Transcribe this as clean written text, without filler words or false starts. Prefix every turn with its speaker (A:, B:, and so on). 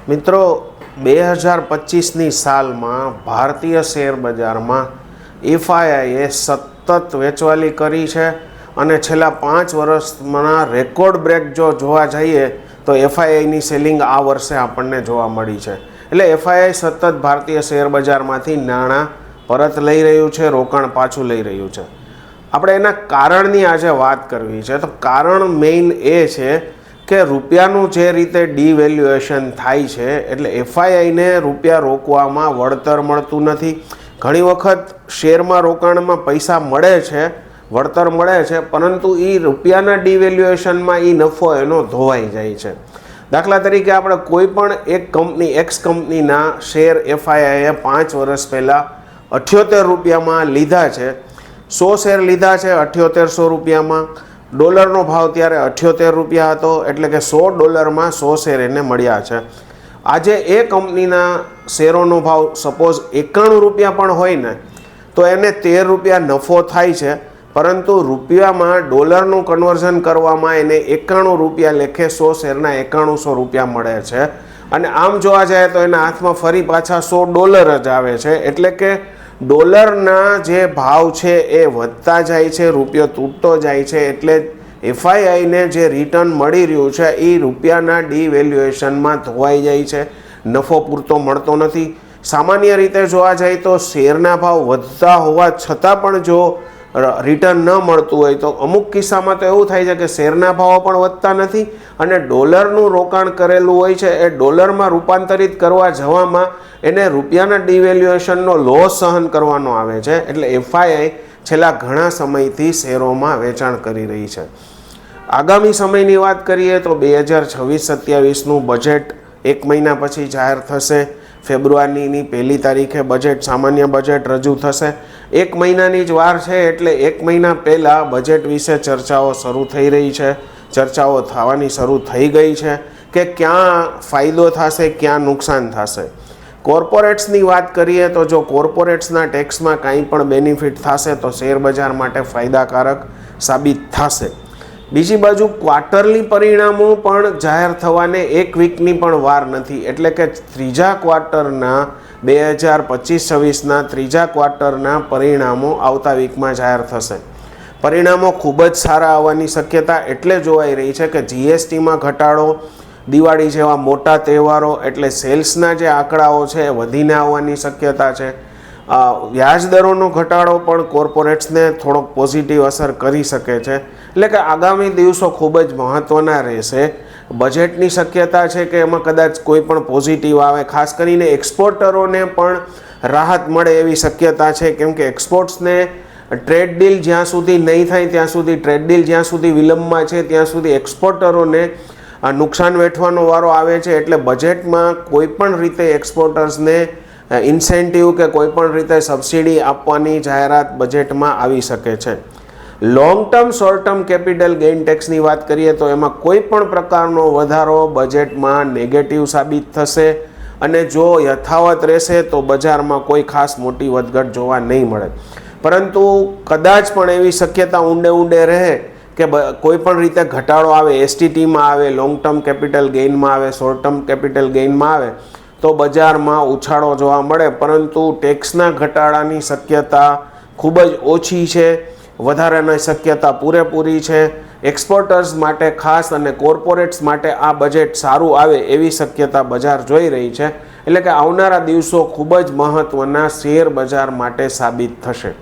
A: મિત્રો 2025ની સાલમાં ભારતીય શેર બજારમાં એફઆઈઆઈએ સતત વેચવાલી કરી છે અને છેલ્લા 5 વર્ષમાં રેકોર્ડ બ્રેક જો જોવા જઈએ તો એફઆઈઆઈની સેલિંગ આ વર્ષે આપણને જોવા મળી છે. એટલે એફઆઈઆઈ સતત ભારતીય શેર બજારમાંથી નાણાં પરત લઈ રહ્યું છે, રોકાણ પાછું લઈ રહ્યું છે. આપણે એના કારણની આજે વાત કરવી છે. તો કારણ મેઇન એ છે કે રૂપિયાનું જે રીતે ડિવેલ્યુએશન થાય છે એટલે એફઆઈઆઈને રૂપિયા રોકવામાં વળતર મળતું નથી. ઘણી વખત શેરમાં રોકાણમાં પૈસા મળે છે, વળતર મળે છે, પરંતુ એ રૂપિયાના ડિવેલ્યુએશનમાં એ નફો એનો ધોવાઈ જાય છે. દાખલા તરીકે આપણે કોઈ પણ એક કંપની એક્સ કંપનીના શેર એફઆઈઆઈએ 5 વર્ષ પહેલાં 78 રૂપિયામાં લીધા છે. 100 શેર લીધા છે 7800 રૂપિયામાં. ડોલરનો ભાવ ત્યારે 78 રૂપિયા હતો, એટલે કે $100 100 શેર એને મળ્યા છે. આજે એ કંપનીના શેરોનો ભાવ સપોઝ 91 રૂપિયા પણ હોય ને તો એને 13 રૂપિયા નફો થાય છે, પરંતુ રૂપિયામાં ડોલરનું કન્વર્ઝન કરવામાં એને 91 રૂપિયા લેખે 100 શેરના 9100 રૂપિયા મળે છે. અને આમ જોવા જાય તો એના હાથમાં ફરી પાછા $100 જ આવે છે. એટલે કે ડોલરના જે ભાવ છે એ વધતા જાય છે, રૂપિયો તૂટતો જાય છે. એટલે એફઆઈઆઈને જે રિટર્ન મળી રહ્યું છે એ રૂપિયાના ડિવેલ્યુએશનમાં ધોવાઈ જાય છે, નફો પૂરતો મળતો નથી. સામાન્ય રીતે જોવા જાય તો શેરના ભાવ વધતા હોવા છતાં પણ જો રિટર્ન ન મળતું હોય તો અમુક કિસ્સામાં તો એવું થાય છે કે શેરના ભાવો પણ વધતા નથી અને ડોલરનું રોકાણ કરેલું હોય છે એ ડોલરમાં રૂપાંતરિત કરવા જવામાં એને રૂપિયાના ડિવેલ્યુએશનનો લોસ સહન કરવાનો આવે છે. એટલે એફઆઈઆઈ છેલ્લા ઘણા સમયથી શેરોમાં વેચાણ કરી રહી છે. આગામી સમયની વાત કરીએ તો 2026-27નું બજેટ 1 મહિના પછી જાહેર થશે. ફેબ્રુઆરીની 1લી તારીખે બજેટ, સામાન્ય બજેટ રજૂ થશે. 1 મહિનાની જ વાર છે, એટલે 1 મહિના પહેલાં બજેટ વિશે ચર્ચાઓ શરૂ થઈ રહી છે, ચર્ચાઓ થવાની શરૂ થઈ ગઈ છે કે ક્યાં ફાયદો થશે, ક્યાં નુકસાન થશે. કોર્પોરેટ્સની વાત કરીએ તો જો કોર્પોરેટ્સના ટેક્સમાં કાંઈ પણ બેનિફિટ થશે તો શેર બજાર માટે ફાયદાકારક સાબિત થશે. બીજી બાજુ ક્વાર્ટરલી પરિણામો પણ જાહેર થવાને 1 વીકની પણ વાર નથી. એટલે કે ત્રીજા ક્વાર્ટરના 2025-26ના ત્રીજા ક્વાર્ટરના પરિણામો આવતા વીકમાં જાહેર થશે. પરિણામો ખૂબ જ સારા આવવાની શક્યતા એટલે જોવાઈ રહી છે કે જીએસટીમાં ઘટાડો, દિવાળી જેવા મોટા તહેવારો એટલે સેલ્સના જે આંકડાઓ છે એ વધીને આવવાની શક્યતા છે. વ્યાજદરોનો ઘટાડો પણ કોર્પોરેટ્સને થોડોક પોઝિટિવ અસર કરી શકે છે. એટલે કે આગામી દિવસો ખૂબ જ મહત્ત્વના રહેશે. બજેટની શક્યતા છે કે એમાં કદાચ કોઈ પણ પોઝિટિવ આવે, ખાસ કરીને એક્સપોર્ટરોને પણ રાહત મળે એવી શક્યતા છે. કેમ કે એક્સપોર્ટ્સને ટ્રેડ ડીલ જ્યાં સુધી નહીં થાય ત્યાં સુધી, ટ્રેડ ડીલ જ્યાં સુધી વિલંબમાં છે ત્યાં સુધી એક્સપોર્ટરોને નુકસાન વેઠવાનો વારો આવે છે. એટલે બજેટમાં કોઈ પણ રીતે એક્સપોર્ટર્સને ઇન્સેન્ટિવ કે કોઈ પણ રીતે સબસિડી આપવાની જાહેરાત બજેટમાં આવી શકે છે. Long term, short term capital gain ટેક્સની વાત કરીએ તો એમાં કોઈ પણ પ્રકારનો વધારો બજેટમાં નેગેટિવ સાબિત થશે અને જો યથાવત રહેશે તો બજારમાં કોઈ ખાસ મોટી વધઘટ જોવા નહીં મળે. પરંતુ કદાચ પણ એવી શક્યતા ઊંડે રહે કે કોઈ પણ રીતે ઘટાડો આવે, એસટીટીમાં આવે, લોંગ ટર્મ કેપિટલ ગેઇનમાં આવે, શોર્ટ ટર્મ કેપિટલ ગેઇનમાં આવે તો બજારમાં ઉછાળો જોવા મળે. પરંતુ ટેક્સના ઘટાડાની શક્યતા ખૂબ જ ઓછી છે, વધારાની શક્યતા પૂરેપૂરી છે. એક્સપોર્ટર્સ માટે ખાસ અને કોર્પોરેટ્સ માટે આ બજેટ સારું આવે એવી શક્યતા બજાર જોઈ રહી છે. એટલે કે આવનારા દિવસો ખૂબ જ મહત્ત્વના શેર બજાર માટે સાબિત થશે.